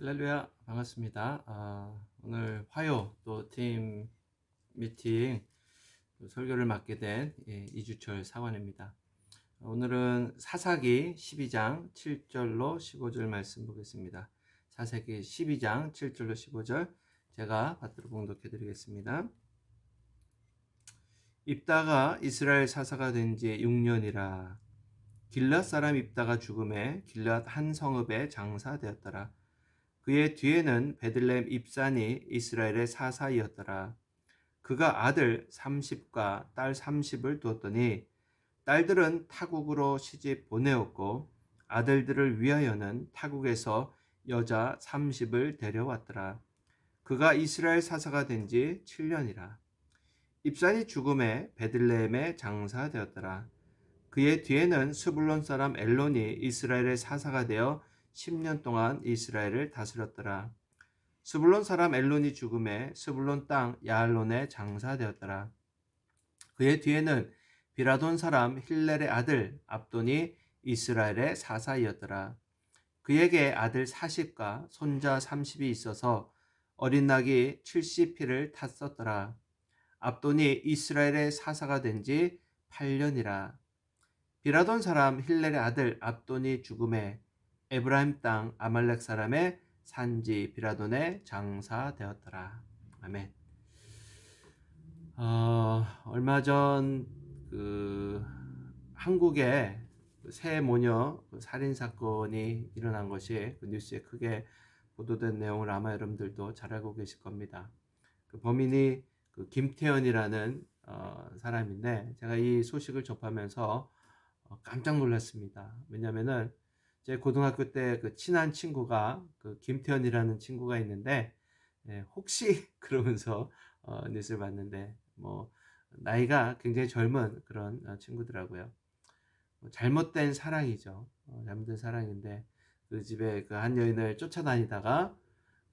할렐루야, 반갑습니다. 오늘 화요 또 팀 미팅 또 설교를 맡게 된 이주철 사관입니다. 오늘은 사사기 12장 7절로 15절 말씀 보겠습니다. 사사기 12장 7절로 15절 제가 받들어 봉독해 드리겠습니다. 입다가 이스라엘 사사가 된 지 6년이라. 길앗 사람 입다가 죽음에 길앗 한 성읍에 장사되었더라. 그의 뒤에는 베들레헴 입산이 이스라엘의 사사이었더라. 그가 아들 30과 딸 30을 두었더니 딸들은 타국으로 시집 보내었고 아들들을 위하여는 타국에서 여자 30을 데려왔더라. 그가 이스라엘 사사가 된 지 7년이라. 입산이 죽음에 베들레헴에 장사되었더라. 그의 뒤에는 스불론 사람 엘론이 이스라엘의 사사가 되어 10년 동안 이스라엘을 다스렸더라. 스불론 사람 엘론이 죽음에 스불론 땅 야알론에 장사되었더라. 그의 뒤에는 비라돈 사람 힐렐의 아들 압돈이 이스라엘의 사사이었더라. 그에게 아들 40과 손자 30이 있어서 어린 낙이 70피를 탔었더라. 압돈이 이스라엘의 사사가 된 지 8년이라. 비라돈 사람 힐렐의 아들 압돈이 죽음에 에브라임 땅 아말렉 사람의 산지 비라돈에 장사되었더라. 아멘. 얼마 전 한국에 새 모녀 살인 사건이 일어난 것이 뉴스에 크게 보도된 내용을 아마 여러분들도 잘 알고 계실 겁니다. 그 범인이 김태현이라는 사람인데 제가 이 소식을 접하면서 깜짝 놀랐습니다. 왜냐면은 제 고등학교 때 친한 친구가 김태현이라는 친구가 있는데 혹시 그러면서 뉴스를 봤는데 뭐 나이가 굉장히 젊은 그런 친구더라고요. 잘못된 사랑이죠. 잘못된 사랑인데 그 집에 한 여인을 쫓아다니다가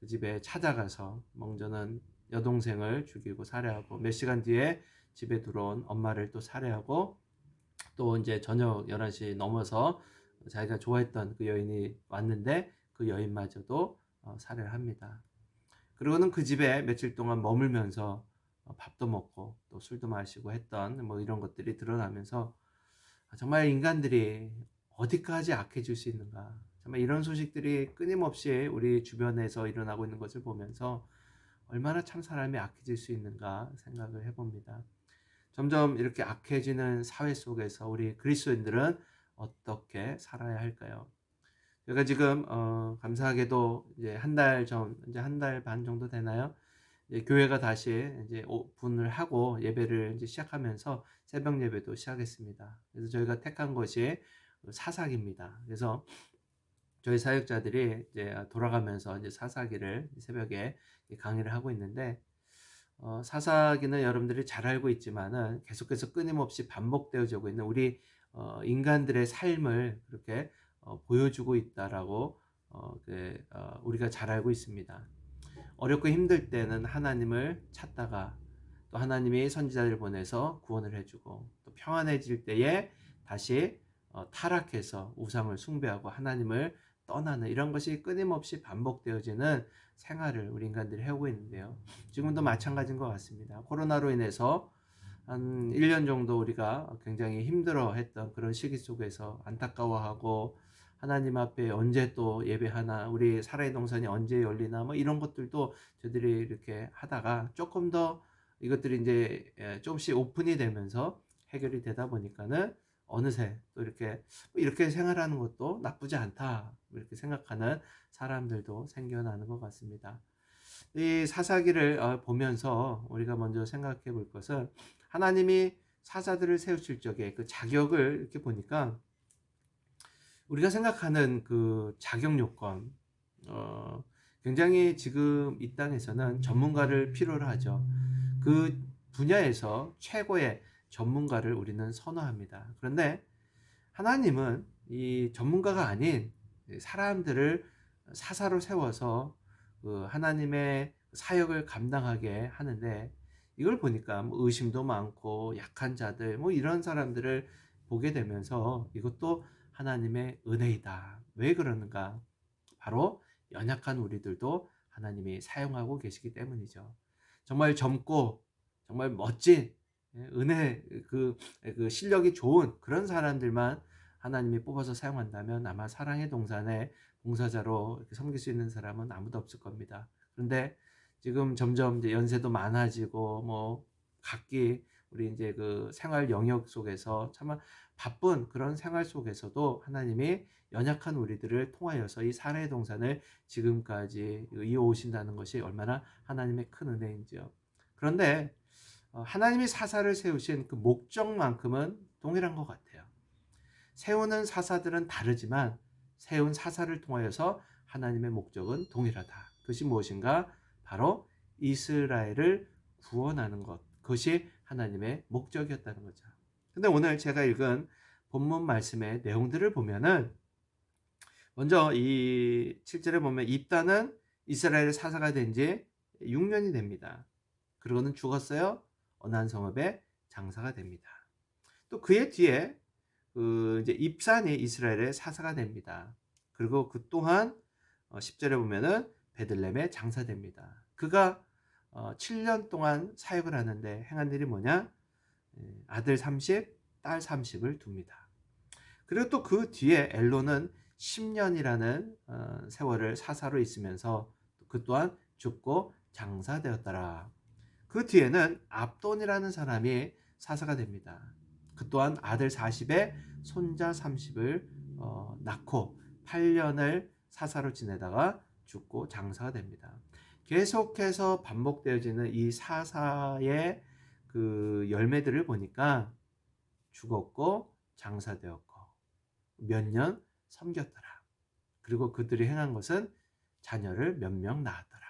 그 집에 찾아가서 멍전은 여동생을 죽이고 살해하고 몇 시간 뒤에 집에 들어온 엄마를 또 살해하고 또 이제 저녁 11시 넘어서 자기가 좋아했던 그 여인이 왔는데 그 여인마저도 살해를 합니다. 그리고는 그 집에 며칠 동안 머물면서 밥도 먹고 또 술도 마시고 했던 뭐 이런 것들이 드러나면서 정말 인간들이 어디까지 악해질 수 있는가. 정말 이런 소식들이 끊임없이 우리 주변에서 일어나고 있는 것을 보면서 얼마나 참 사람이 악해질 수 있는가 생각을 해봅니다. 점점 이렇게 악해지는 사회 속에서 우리 그리스도인들은 어떻게 살아야 할까요? 제가 지금 감사하게도 이제 한 달 전, 이제 한 달 반 정도 되나요? 이제 교회가 다시 이제 오픈을 하고 예배를 이제 시작하면서 새벽 예배도 시작했습니다. 그래서 저희가 택한 것이 사사기입니다. 그래서 저희 사역자들이 이제 돌아가면서 이제 사사기를 새벽에 강의를 하고 있는데 사사기는 여러분들이 잘 알고 있지만은 계속해서 끊임없이 반복되어지고 있는 우리 인간들의 삶을 그렇게 보여주고 있다라고 우리가 잘 알고 있습니다. 어렵고 힘들 때는 하나님을 찾다가 또 하나님이 선지자를 보내서 구원을 해주고 또 평안해질 때에 다시 타락해서 우상을 숭배하고 하나님을 떠나는 이런 것이 끊임없이 반복되어지는 생활을 우리 인간들이 해오고 있는데요. 지금도 마찬가지인 것 같습니다. 코로나로 인해서 한 1년 정도 우리가 굉장히 힘들어했던 그런 시기 속에서 안타까워하고 하나님 앞에 언제 또 예배하나, 우리 살아의 동산이 언제 열리나, 뭐 이런 것들도 저들이 이렇게 하다가 조금 더 이것들이 이제 조금씩 오픈이 되면서 해결이 되다 보니까는 어느새 또 이렇게 생활하는 것도 나쁘지 않다, 이렇게 생각하는 사람들도 생겨나는 것 같습니다. 이 사사기를 보면서 우리가 먼저 생각해 볼 것은 하나님이 사사들을 세우실 적에 그 자격을 이렇게 보니까 우리가 생각하는 그 자격 요건, 굉장히 지금 이 땅에서는 전문가를 필요로 하죠. 그 분야에서 최고의 전문가를 우리는 선호합니다. 그런데 하나님은 이 전문가가 아닌 사람들을 사사로 세워서 그 하나님의 사역을 감당하게 하는데, 이걸 보니까 뭐 의심도 많고 약한 자들 뭐 이런 사람들을 보게 되면서 이것도 하나님의 은혜이다. 왜 그러는가? 바로 연약한 우리들도 하나님이 사용하고 계시기 때문이죠. 정말 젊고 정말 멋진 은혜 그 실력이 좋은 그런 사람들만 하나님이 뽑아서 사용한다면 아마 사랑의 동산의 봉사자로 이렇게 섬길 수 있는 사람은 아무도 없을 겁니다. 그런데 지금 점점 이제 연세도 많아지고 뭐 각기 우리 이제 그 생활 영역 속에서 참 바쁜 그런 생활 속에서도 하나님이 연약한 우리들을 통하여서 이 사랑의 동산을 지금까지 이어오신다는 것이 얼마나 하나님의 큰 은혜인지요. 그런데 하나님이 사사를 세우신 그 목적만큼은 동일한 것 같아요. 세우는 사사들은 다르지만 세운 사사를 통하여서 하나님의 목적은 동일하다. 그것이 무엇인가? 바로 이스라엘을 구원하는 것. 그것이 하나님의 목적이었다는 거죠. 근데 오늘 제가 읽은 본문 말씀의 내용들을 보면은 먼저 이 7절에 보면 입다는 이스라엘의 사사가 된 지 6년이 됩니다. 그리고는 죽었어요. 어느 한 성읍에 장사가 됩니다. 또 그의 뒤에 그 이제 입산이 이스라엘의 사사가 됩니다. 그리고 그 또한 10절에 보면은 베들레헴에 장사됩니다. 그가 7년 동안 사역을 하는데 행한 일이 뭐냐? 아들 30, 딸 30을 둡니다. 그리고 또 그 뒤에 엘론은 10년이라는 세월을 사사로 있으면서 그 또한 죽고 장사되었더라. 그 뒤에는 압돈이라는 사람이 사사가 됩니다. 그 또한 아들 40에 손자 30을 낳고 8년을 사사로 지내다가 죽고 장사가 됩니다. 계속해서 반복되어지는 이 사사의 그 열매들을 보니까 죽었고 장사되었고 몇 년 섬겼더라. 그리고 그들이 행한 것은 자녀를 몇 명 낳았더라.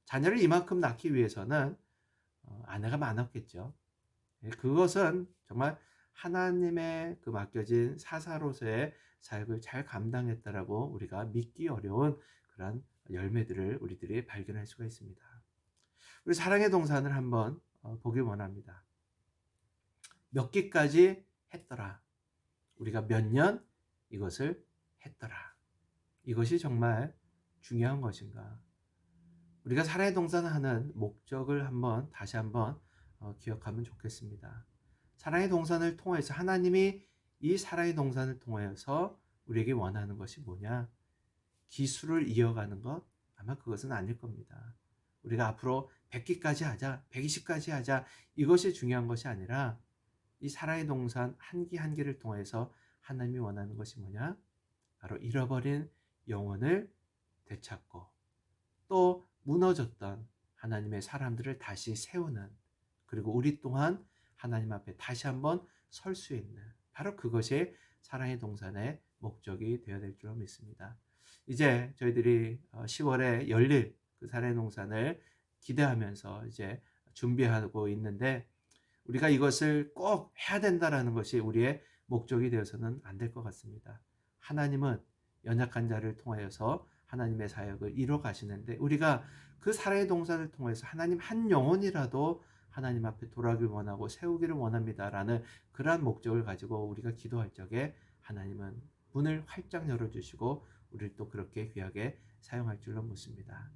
자녀를 이만큼 낳기 위해서는 아내가 많았겠죠. 그것은 정말 하나님의 그 맡겨진 사사로서의 사역을 잘 감당했다라고 우리가 믿기 어려운 그런 열매들을 우리들이 발견할 수가 있습니다. 우리 사랑의 동산을 한번 보길 원합니다. 몇 기까지 했더라. 우리가 몇 년 이것을 했더라. 이것이 정말 중요한 것인가? 우리가 사랑의 동산을 하는 목적을 다시 한번 기억하면 좋겠습니다. 사랑의 동산을 통해서 하나님이 이 사랑의 동산을 통하여서 우리에게 원하는 것이 뭐냐? 기술을 이어가는 것? 아마 그것은 아닐 겁니다. 우리가 앞으로 100기까지 하자, 120까지 하자 이것이 중요한 것이 아니라 이 사랑의 동산 한 기 한 기를 통해서 하나님이 원하는 것이 뭐냐? 바로 잃어버린 영혼을 되찾고 또 무너졌던 하나님의 사람들을 다시 세우는, 그리고 우리 또한 하나님 앞에 다시 한번 설 수 있는, 바로 그것이 사랑의 동산의 목적이 되어야 될 줄 믿습니다. 이제 저희들이 10월에 열릴 그 사랑의 동산을 기대하면서 이제 준비하고 있는데 우리가 이것을 꼭 해야 된다라는 것이 우리의 목적이 되어서는 안 될 것 같습니다. 하나님은 연약한 자를 통하여서 하나님의 사역을 이뤄 가시는데 우리가 그 사랑의 동산을 통해서 하나님 한 영혼이라도 하나님 앞에 돌아오길 원하고 세우기를 원합니다라는 그러한 목적을 가지고 우리가 기도할 적에 하나님은 문을 활짝 열어주시고 우리를 또 그렇게 귀하게 사용할 줄로 믿습니다.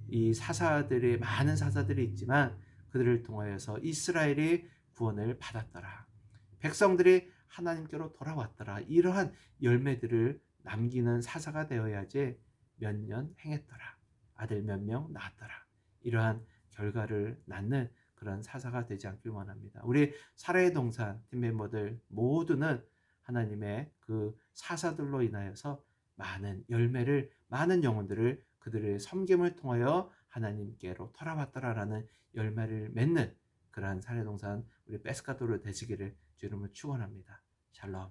이 사사들이 많은 사사들이 있지만 그들을 통하여서 이스라엘이 구원을 받았더라. 백성들이 하나님께로 돌아왔더라. 이러한 열매들을 남기는 사사가 되어야지 몇 년 행했더라. 아들 몇 명 낳았더라. 이러한 결과를 낳는 그런 사사가 되지 않길 원합니다. 우리 사랑의 동산 팀 멤버들 모두는 하나님의 그 사사들로 인하여서 많은 열매를, 많은 영혼들을 그들의 섬김을 통하여 하나님께로 돌아왔더라라는 열매를 맺는 그러한 사랑의 동산 우리 베스카도르 되시기를 주 이름으로 축원합니다. 샬롬.